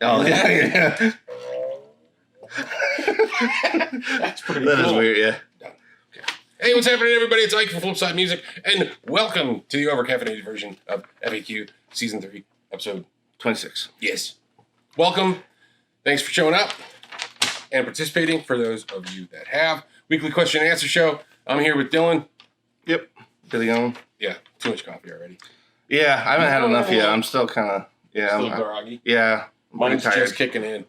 Oh, yeah. That's pretty That cool. is weird, yeah. Done. Okay. Hey, what's happening, everybody? It's Ike from Flipside Music, and welcome to the over-caffeinated version of F.A.Q. Season 3, Episode 26. Yes. Welcome. Thanks for showing up and participating, for those of you that have. Weekly question and answer show. I'm here with Dylan. Yep. Getting on. Yeah, too much coffee already. Yeah, I haven't had enough yet. I'm still kind of, Still groggy. Yeah. Mine's tired. just kicking in.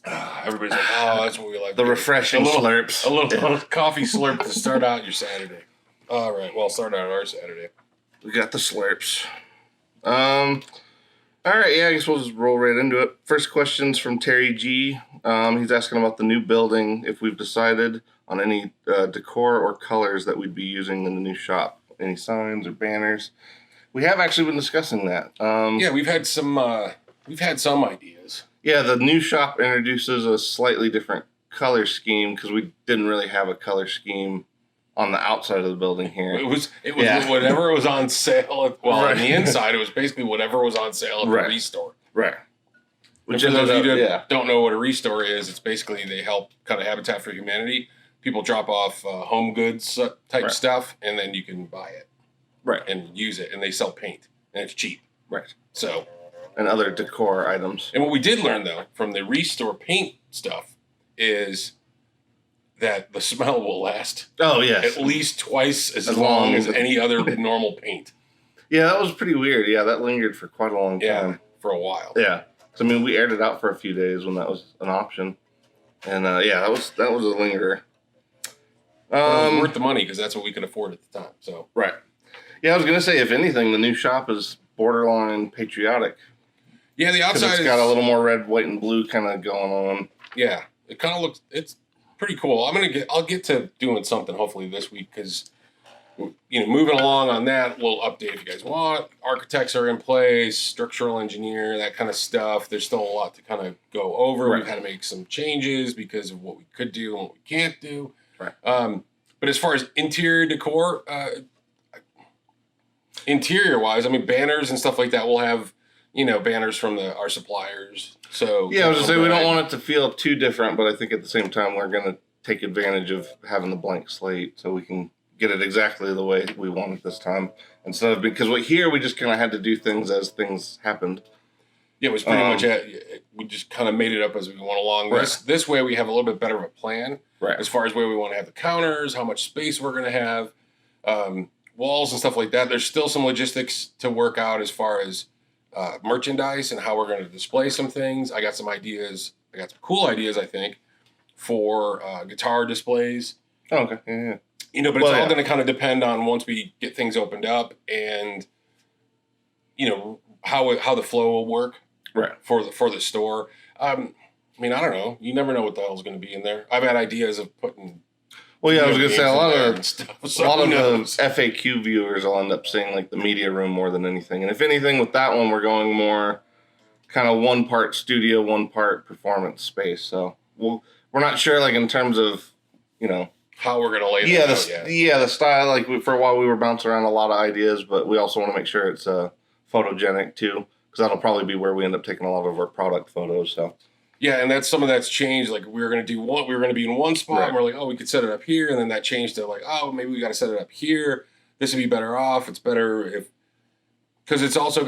Everybody's like, oh, that's what we like. The refreshing slurps. A little coffee slurp to start out your Saturday. All right, well, start out our Saturday. We got the slurps. All right, yeah, I guess we'll just roll right into it. First question's from Terry G. He's asking about the new building, if we've decided on any decor or colors that we'd be using in the new shop. Any signs or banners. We have actually been discussing that. Yeah, we've had some ideas. Yeah, the new shop introduces a slightly different color scheme because we didn't really have a color scheme on the outside of the building here. It was whatever was on sale. Well, on the inside, it was basically whatever was on sale at the restore. Right. Which, for those of you that don't know what a restore is, it's basically they help kind of Habitat for Humanity. People drop off home goods type stuff, and then you can buy it. Right. And use it, and they sell paint, and it's cheap. Right. So. And other decor items. And what we did learn, though, from the restore paint stuff is that the smell will last at least twice as long as any other normal paint. Yeah, that was pretty weird. Yeah, that lingered for quite a long time. Yeah, for a while. Yeah. So, I mean, we aired it out for a few days when that was an option. And, that was a lingerer. It was worth the money because that's what we could afford at the time. So Right. Yeah, I was going to say, if anything, the new shop is borderline patriotic. Yeah, the outside it's got a little more red, white, and blue kind of going on. Yeah, it kind of looks. It's pretty cool. I'll get to doing something hopefully this week because, moving along on that, we'll update if you guys want. Architects are in place, structural engineer, that kind of stuff. There's still a lot to kind of go over. Right. We've had to make some changes because of what we could do and what we can't do. Right. But as far as interior decor, interior-wise, banners and stuff like that, we'll have. Banners from our suppliers. So yeah, I was going to say we don't want it to feel too different, but I think at the same time we're going to take advantage of having the blank slate so we can get it exactly the way we want it this time. Instead of because here we just kind of had to do things as things happened. Yeah, it was pretty much we just kind of made it up as we went along. Right. This way we have a little bit better of a plan as far as where we want to have the counters, how much space we're going to have, walls and stuff like that. There's still some logistics to work out as far as merchandise and how we're going to display some things. I got some ideas. I got some cool ideas, I think, for guitar displays. Oh, okay. Yeah. But it's all going to kind of depend on once we get things opened up and, how the flow will work for the store. I don't know. You never know what the hell's going to be in there. I've had ideas of putting. Well, yeah, I was going to say a lot of the F.A.Q viewers will end up seeing like the media room more than anything. And if anything, with that one, we're going more kind of one part studio, one part performance space. So we're not sure, like in terms of, how we're going to lay that out yet. Yeah, the style. Like for a while, we were bouncing around a lot of ideas, but we also want to make sure it's photogenic too, because that'll probably be where we end up taking a lot of our product photos. So. Yeah, and some of that's changed. Like we were going to be in one spot, and we're like, oh, we could set it up here, and then that changed to like, oh, maybe we got to set it up here. This would be better off. It's better because it's also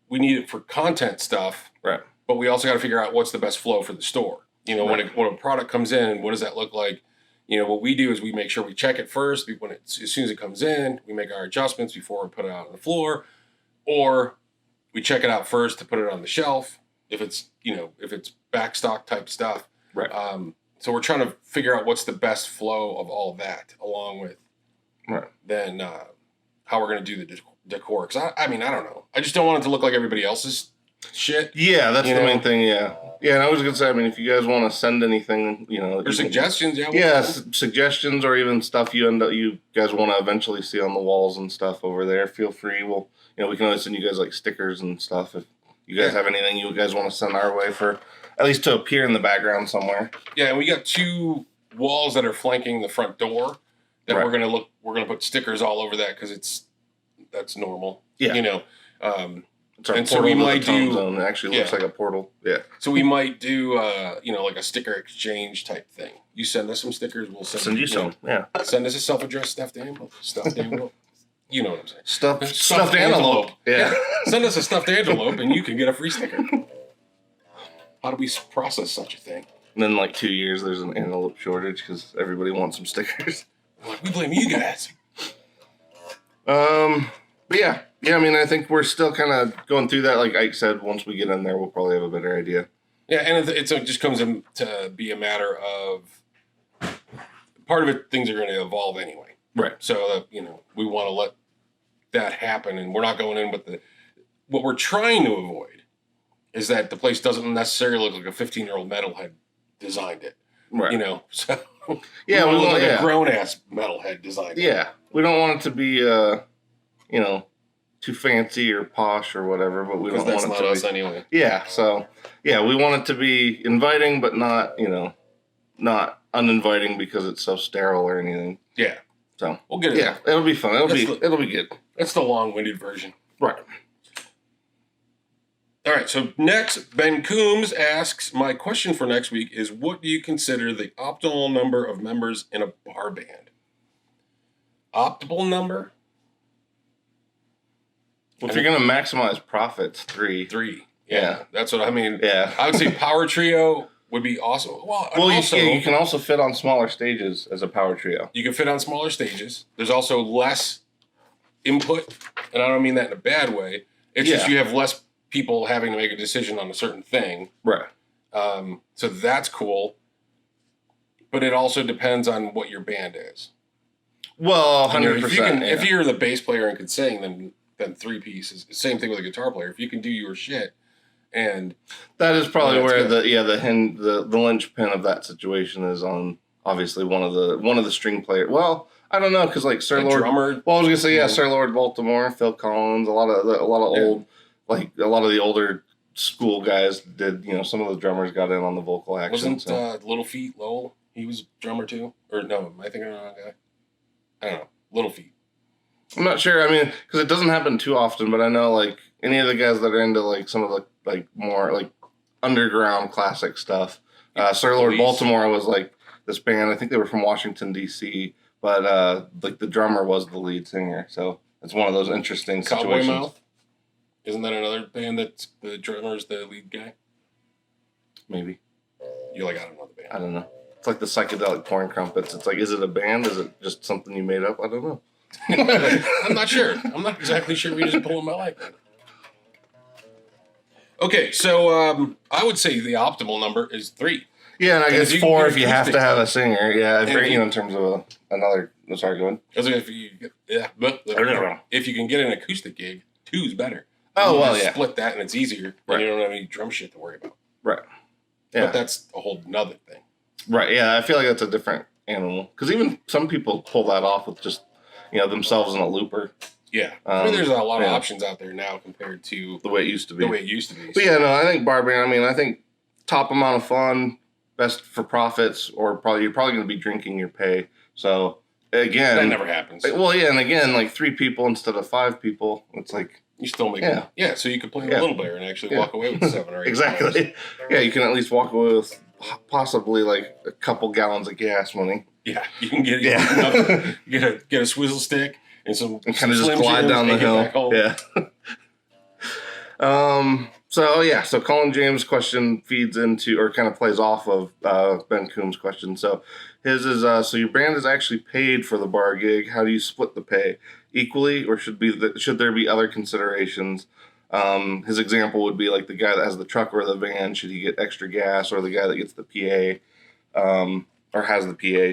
we need it for content stuff, right? But we also got to figure out what's the best flow for the store. When a product comes in, what does that look like? What we do is we make sure we check it first. As soon as it comes in, we make our adjustments before we put it out on the floor, or we check it out first to put it on the shelf. If it's backstock type stuff, right? So we're trying to figure out what's the best flow of all of that, along with then how we're going to do the decor. Because I don't know. I just don't want it to look like everybody else's shit. Yeah, that's the main thing. Yeah, and I was going to say, if you guys want to send anything, or suggestions, suggestions or even stuff you guys want to eventually see on the walls and stuff over there, feel free. We can always send you guys like stickers and stuff if. You guys have anything you guys want to send our way for at least to appear in the background somewhere? Yeah, and we got 2 walls that are flanking the front door that we're gonna put stickers all over that because that's normal. Yeah. It's our And so portal we to might the Tone do- Zone. It actually looks yeah. like a portal. Yeah. So we might do, like a sticker exchange type thing. You send us some stickers, we'll Send you some. Yeah. Send us a self-addressed stuffed envelope. Stuffed envelope. You know what I'm saying. Stuffed antelope. Yeah. Send us a stuffed antelope and you can get a free sticker. How do we process such a thing? And then like 2 years, there's an antelope shortage because everybody wants some stickers. Like, we blame you guys. But yeah. I mean, I think we're still kind of going through that. Like Ike said, once we get in there, we'll probably have a better idea. Yeah, and it just comes in to be a matter of part of it. Things are going to evolve anyway, Right. so we want to let that happen, and we're not going in with what we're trying to avoid is that the place doesn't necessarily look like a 15-year-old metalhead designed it. Right. So Yeah, we look like a grown-ass metalhead designed it. Yeah, we don't want it to be, too fancy or posh or whatever, but we don't want it not to us be. anyway. Yeah, so yeah, we want it to be inviting, but not, not uninviting because it's so sterile or anything. Yeah. So We'll get it. Yeah, it'll be fun. It'll be good. That's the long-winded version. Right. All right, so next, Ben Coombs asks, my question for next week is, what do you consider the optimal number of members in a bar band? Optimal number? Well, if you're gonna maximize profits, 3. 3. Yeah. That's what I mean. Yeah. I would say power trio would be awesome. Well, you can also fit on smaller stages as a power trio. You can fit on smaller stages. There's also less input, and I don't mean that in a bad way. It's just you have less people having to make a decision on a certain thing. Right. So that's cool. But it also depends on what your band is. Well, 100%. If you're the bass player and can sing, then 3-piece is the same thing with a guitar player. If you can do your shit, and that is probably where good. the linchpin of that situation is on obviously one of the string players. Well, I don't know because like Sir Lord drummer. Well, I was gonna say Sir Lord Baltimore, Phil Collins, a lot of old a lot of the older school guys did. Some of the drummers got in on the vocal action. Wasn't Little Feat Lowell? He was a drummer too, or no? Am I thinking of the wrong guy? I don't know. Little Feat. I'm not sure. I mean, because it doesn't happen too often, but I know like any of the guys that are into like some of the like more like underground classic stuff. Sir Lord Baltimore was like this band. I think they were from Washington D.C., but like the drummer was the lead singer. So it's one of those interesting situations. Cowboy Mouth? Isn't that another band that's the drummer's the lead guy? Maybe. You're like, I don't know the band. I don't know. It's like the psychedelic porn crumpets. It's like, is it a band? Is it just something you made up? I don't know. I'm not sure. I'm not exactly sure. We just pull them out like that. Okay, so I would say the optimal number is 3. Yeah, and I guess 4 if you have to have a singer. Yeah, in terms of another. Sorry, go ahead. If you can get an acoustic gig, 2 is better. Oh, well, yeah. Split that and it's easier. Right. And you don't have any drum shit to worry about. Right. Yeah. But that's a whole nother thing. Right, yeah, I feel like that's a different animal. Because even some people pull that off with just, themselves in a looper. Yeah. I mean, there's a lot of options out there now compared to the way it used to be. So. But yeah, no, I think bar band, I think top amount of fun, best for profits, or you're probably going to be drinking your pay. So, again. That never happens. Well, yeah, and again, like 3 people instead of 5 people, it's like. You still make money. Yeah, so you can play a little bit and actually walk away with 7 or 8 Exactly. dollars. Yeah, you can at least walk away with possibly like a couple gallons of gas money. Yeah, you can get get a swizzle stick and kind of just glide down the hill. Yeah. So Colin James' question feeds into or kind of plays off of Ben Coombs' question. So his is so your band is actually paid for the bar gig. How do you split the pay? Equally, or should there be other considerations? His example would be like the guy that has the truck or the van, should he get extra gas, or the guy that gets the PA or has the PA,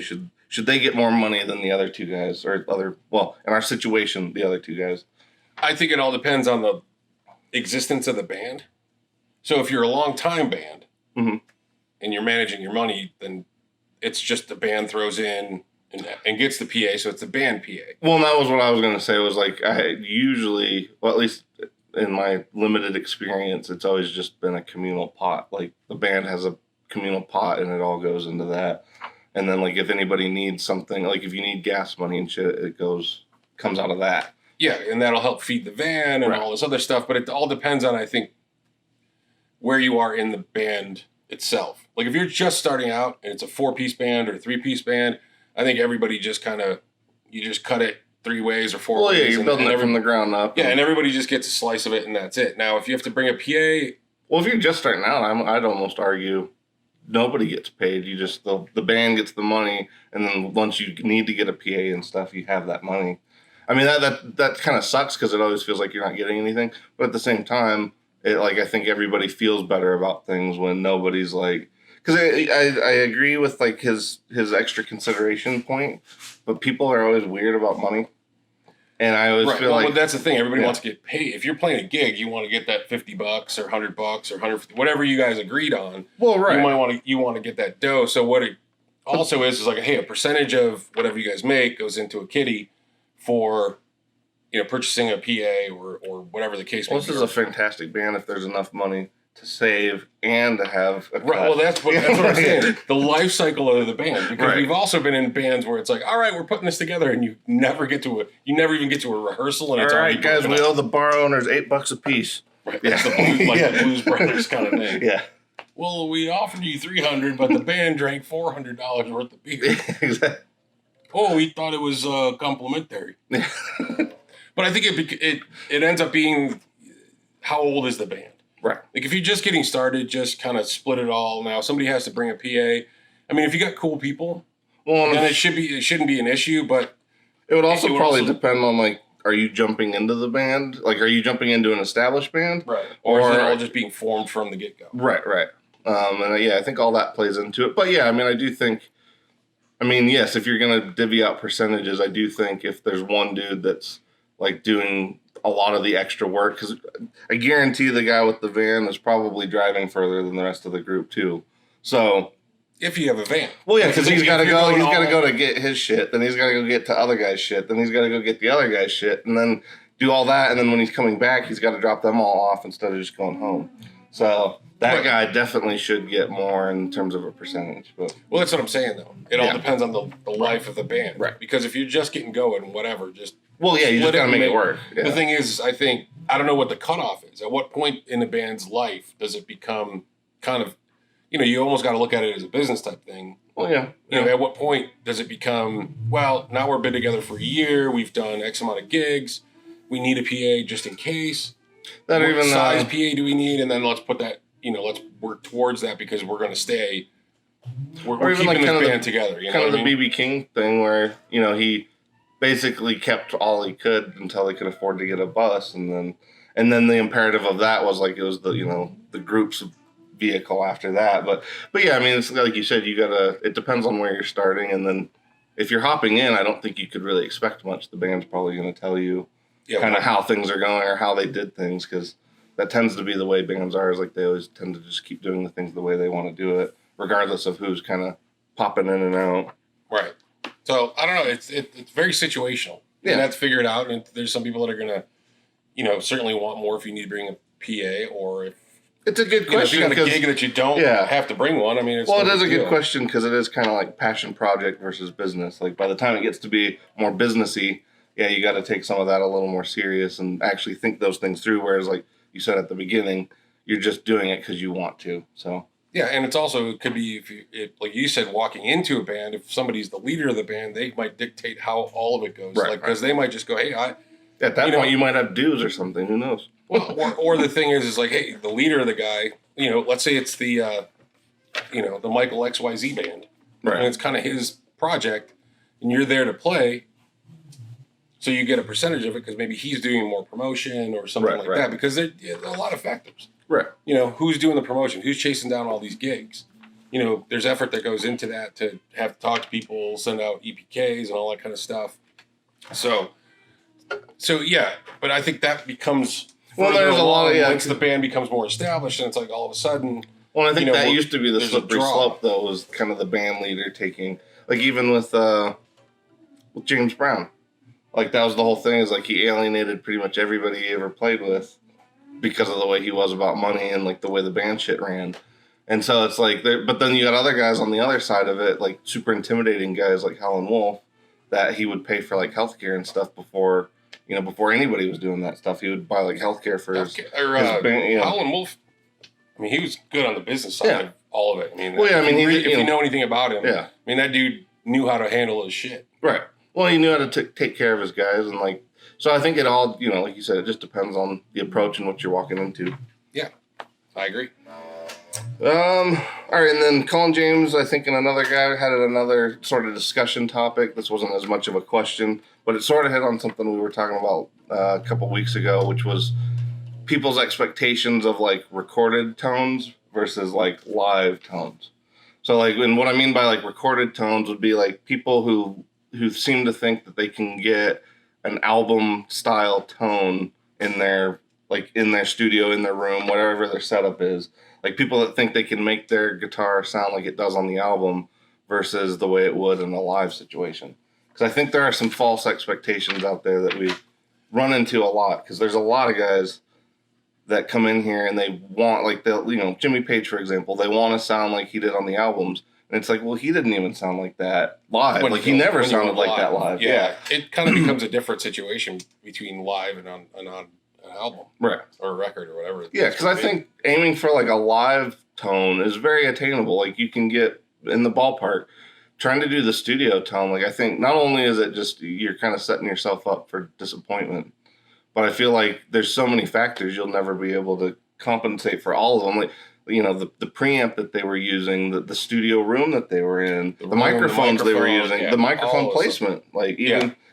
should they get more money than the other 2 guys, or in our situation, the other 2 guys? I think it all depends on the existence of the band. So if you're a long-time band and you're managing your money, then it's just the band throws in and gets the PA, so it's the band PA. Well, that was what I was going to say. Was like I usually, at least in my limited experience, it's always just been a communal pot. Like the band has a communal pot, and it all goes into that. And then like if anybody needs something, like if you need gas money and shit, it comes out of that. Yeah, and that'll help feed the van and all this other stuff. But it all depends on, I think, where you are in the band itself. Like if you're just starting out and it's a 4-piece band or a 3-piece band, I think everybody just you just cut it 3 ways or 4 ways. Well, yeah, you're building it from the ground up. Yeah, and everybody just gets a slice of it and that's it. Now, if you have to bring a PA... Well, if you're just starting out, I'd almost argue nobody gets paid. You just, the band gets the money, and then once you need to get a PA and stuff, you have that money. I mean, that kind of sucks because it always feels like you're not getting anything. But at the same time, I think everybody feels better about things when nobody's like, because I agree with like his extra consideration point, but people are always weird about money, and I always feel like that's the thing. Everybody wants to get paid. If you're playing a gig, you want to get that $50 or $100 or 150, whatever you guys agreed on. Well, right. You want to get that dough. So what it also is like, hey, a percentage of whatever you guys make goes into a kitty for, purchasing a PA or whatever the case may be. This is a fantastic band if there's enough money to save and to have a cut. Right. Well, that's what I'm saying. The life cycle of the band, because we've also been in bands where it's like, all right, we're putting this together, and you never even get to a rehearsal, and it's all right, guys. We owe the bar owners $8 a piece. Right. That's the Blues Brothers kind of thing. Yeah. Well, we offered you $300, but the band drank $400 worth of beer. Exactly. Oh, we thought it was complimentary. But I think it ends up being, how old is the band? Right. Like if you're just getting started, just kind of split it all. Now somebody has to bring a PA. I mean, if you got cool people, then it shouldn't be an issue. But it would also probably depend on like, are you jumping into the band? Like, are you jumping into an established band? Right. Or is it all just being formed from the get go? Right. And I think all that plays into it. But yeah, I mean, I do think. I mean, yes, if you're gonna divvy out percentages, I do think if there's one dude that's like doing a lot of the extra work, because I guarantee the guy with the van is probably driving further than the rest of the group too. So if you have a van, well, yeah, because he's got to go. He's got to go to get his shit. Then he's got to go get to other guys' shit. Then he's got to go get the other guy's shit, and then do all that. And then when he's coming back, he's got to drop them all off instead of just going home. So that guy definitely should get more in terms of a percentage. But well, that's what I'm saying though. It all depends on the life of the band, right? Because if you're just getting going, whatever, just well, yeah, you just gotta make it work. Yeah. The thing is, I don't know what the cutoff is. At what point in the band's life does it become kind of, you almost got to look at it as a business type thing. Well, yeah. At what point does it become, well, now we've been together for a year, we've done X amount of gigs, we need a PA just in case. What size PA do we need? And then let's put that, let's work towards that because we're going to stay. We're keeping this band together. Kind of the B.B. King thing where, he basically kept all he could until he could afford to get a bus, and then the imperative of that was like it was the group's vehicle after that. But yeah, I mean, it's like you said, it depends on where you're starting, and then if you're hopping in, I don't think you could really expect much. The band's probably going to tell you kind of how things are going or how they did things, because that tends to be the way bands are. Is like they always tend to just keep doing the things the way they want to do it, regardless of who's kind of popping in and out. Right. So I don't know. It's very situational. Yeah, and that's figured out. And there's some people that are gonna, certainly want more if you need to bring a PA, or if it's a good question. If you got a gig that you don't have to bring one. I mean, it is a good question because it is kind of like passion project versus business. Like by the time it gets to be more businessy, you got to take some of that a little more serious and actually think those things through. Whereas, like you said at the beginning, you're just doing it because you want to. So. Yeah, and it could be like you said, walking into a band. If somebody's the leader of the band, they might dictate how all of it goes. Right, because they might just go, "Hey, at that point, you might have dues or something. Who knows?" Well, or the thing is like, "Hey, the leader of the guy. Let's say it's the the Michael XYZ band, right? And it's kind of his project, and you're there to play, so you get a percentage of it because maybe he's doing more promotion or something like that. Because there are a lot of factors." Right. Who's doing the promotion? Who's chasing down all these gigs? There's effort that goes into that to have to talk to people, send out EPKs and all that kind of stuff. So yeah, but I think that becomes there's a lot of once the band becomes more established, and it's like all of a sudden. Well, I think that used to be the slippery slope, though, was kind of the band leader taking, like even with James Brown, like that was the whole thing. Is like he alienated pretty much everybody he ever played with, because of the way he was about money and like the way the band shit ran. And so it's like, but then you got other guys on the other side of it, like super intimidating guys like Howlin' Wolf, that he would pay for like healthcare and stuff before before anybody was doing that stuff, he would buy like healthcare for his band, Howlin' Wolf. I mean, he was good on the business side of all of it. I mean, if you know anything about him, I mean, that dude knew how to handle his shit. Right. Well, he knew how to take care of his guys, and like, so I think it all, like you said, it just depends on the approach and what you're walking into. Yeah, I agree. All right, and then Colin James, I think, and another guy had another sort of discussion topic. This wasn't as much of a question, but it sort of hit on something we were talking about a couple weeks ago, which was people's expectations of like recorded tones versus like live tones. So like, and what I mean by like recorded tones would be like people who seem to think that they can get an album style tone in their studio, in their room, whatever their setup is. Like people that think they can make their guitar sound like it does on the album versus the way it would in a live situation. Because I think there are some false expectations out there that we run into a lot. Because there's a lot of guys that come in here and they want, like, Jimmy Page, for example, they want to sound like he did on the albums. And it's like, well, he didn't even sound like that live. He never sounded like that live. Yeah. It kind of becomes a different situation between live and on an album. Right. Or a record or whatever. Yeah, because I think aiming for like a live tone is very attainable. Like you can get in the ballpark. Trying to do the studio tone, like I think not only is it just you're kind of setting yourself up for disappointment, but I feel like there's so many factors you'll never be able to compensate for all of them. Like, the preamp that they were using, the studio room that they were in, the microphones they were using, the microphone placement,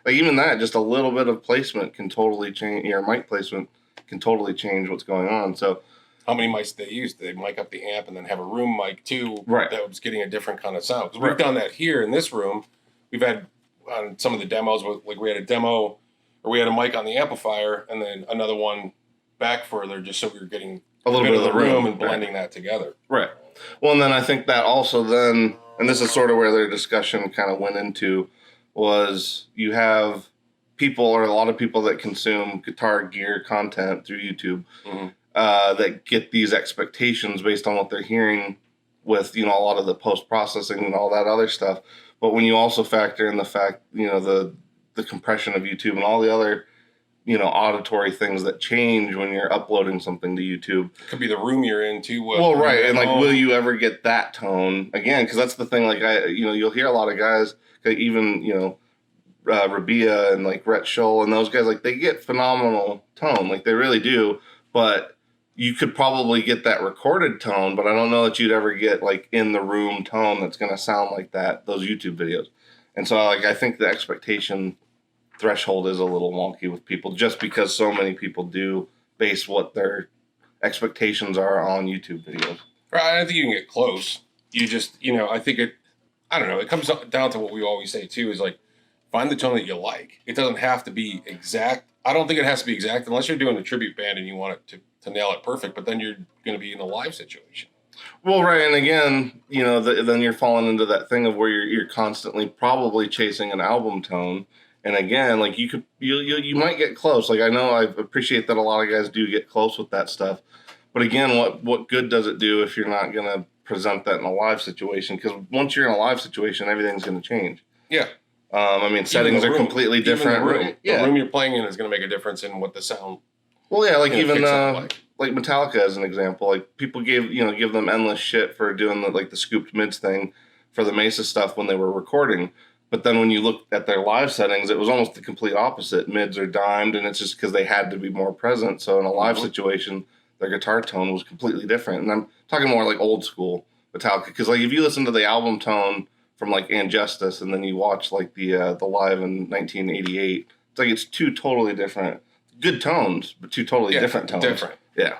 even that, just a little bit of placement can totally change. Your mic placement can totally change what's going on. So, how many mics did they use? Did they mic up the amp and then have a room mic too? Right. That was getting a different kind of sound. Because we've done that here in this room. We've had on some of the demos, like we had a demo, or we had a mic on the amplifier, and then another one back further, just so we were getting a little bit of the room and blending that together. Right. Well, and then I think that also then, and this is sort of where their discussion kind of went into, was you have people, or a lot of people that consume guitar gear content through YouTube, that get these expectations based on what they're hearing with, a lot of the post-processing and all that other stuff. But when you also factor in the fact, the compression of YouTube and all the other, auditory things that change when you're uploading something to YouTube. Could be the room you're in too. Well, right. And like, will you ever get that tone again? Because that's the thing. Like, you'll hear a lot of guys, even, Rabia and like Gretsch and those guys, like they get phenomenal tone. Like they really do. But you could probably get that recorded tone, but I don't know that you'd ever get like in the room tone that's going to sound like that, those YouTube videos. And so like, I think the expectation threshold is a little wonky with people just because so many people do base what their expectations are on YouTube videos. Right. I think you can get close. You just, I think I don't know. It comes down to what we always say too, is like, find the tone that you like. It doesn't have to be exact. I don't think it has to be exact unless you're doing a tribute band and you want it to nail it perfect, but then you're going to be in a live situation. Well, right. And again, then you're falling into that thing of where you're constantly probably chasing an album tone. And again, like you might get close. Like I know I appreciate that a lot of guys do get close with that stuff. But again, what good does it do if you're not going to present that in a live situation? Because once you're in a live situation, everything's going to change. Yeah. Settings are completely different. The room you're playing in is going to make a difference in what the sound. Well, yeah, like even like Metallica as an example. Like people give them endless shit for doing the scooped mids thing for the Mesa stuff when they were recording. But then when you look at their live settings, it was almost the complete opposite. Mids are dimed, and it's just because they had to be more present. So in a live situation, their guitar tone was completely different. And I'm talking more like old school Metallica, because like if you listen to the album tone from like And Justice, and then you watch like the live in 1988, it's like it's two totally different, good tones, but two totally different tones. Different. Yeah.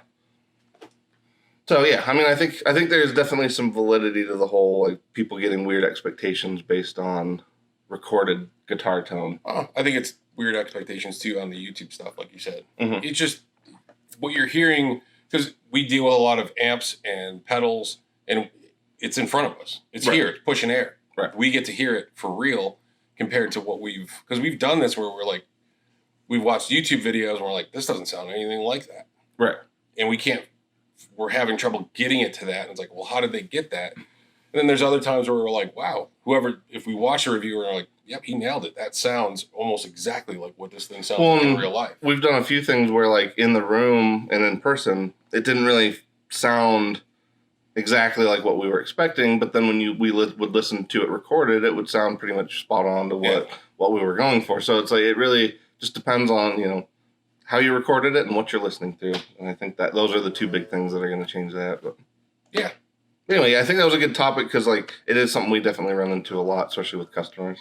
So yeah, I mean, I think there's definitely some validity to the whole like people getting weird expectations based on recorded guitar tone. I think it's weird expectations too on the YouTube stuff, like you said. Mm-hmm. It's just what you're hearing, because we deal with a lot of amps and pedals, and it's in front of us. It's here, it's pushing air. Right. We get to hear it for real compared to what because we've done this where we've watched YouTube videos and we're like, this doesn't sound anything like that. Right. And we're having trouble getting it to that. And it's like, well, how did they get that? And then there's other times where we're like, wow, if we watch a review, we're like, yep, he nailed it. That sounds almost exactly like what this thing sounds like in real life. We've done a few things where, like, in the room and in person, it didn't really sound exactly like what we were expecting. But then when we would listen to it recorded, it would sound pretty much spot on to what we were going for. So it's like it really just depends on how you recorded it and what you're listening to. And I think that those are the two big things that are going to change that. But yeah. Anyway, I think that was a good topic because, like, it is something we definitely run into a lot, especially with customers.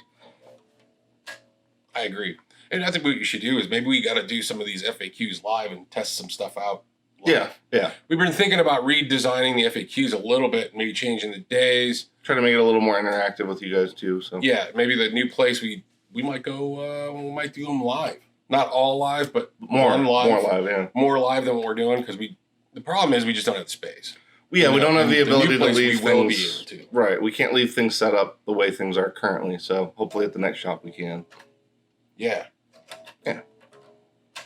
I agree. And I think what you should do is maybe we got to do some of these FAQs live and test some stuff out live. Yeah. We've been thinking about redesigning the FAQs a little bit, maybe changing the days. Try to make it a little more interactive with you guys, too. So yeah, maybe the new place we might go, we might do them live. Not all live, but more live. More live than what we're doing because the problem is we just don't have the space. Yeah, we don't have the ability to leave we will things. be able to. Right, we can't leave things set up the way things are currently. So hopefully at the next shop we can. Yeah. All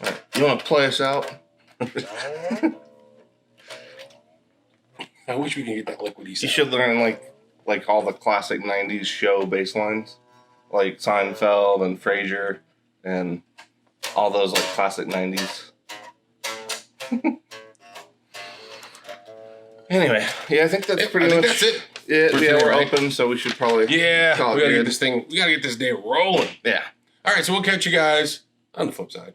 right. You want to play us out? I wish we could get that liquidy sound. You should learn like all the classic '90s show bass lines, like Seinfeld and Frasier, and all those like classic '90s. Anyway, yeah, I think that's pretty much. That's it. Yeah, we're open, so we should probably. Yeah, we gotta get this thing. We gotta get this day rolling. Yeah. All right, so we'll catch you guys on the flip side.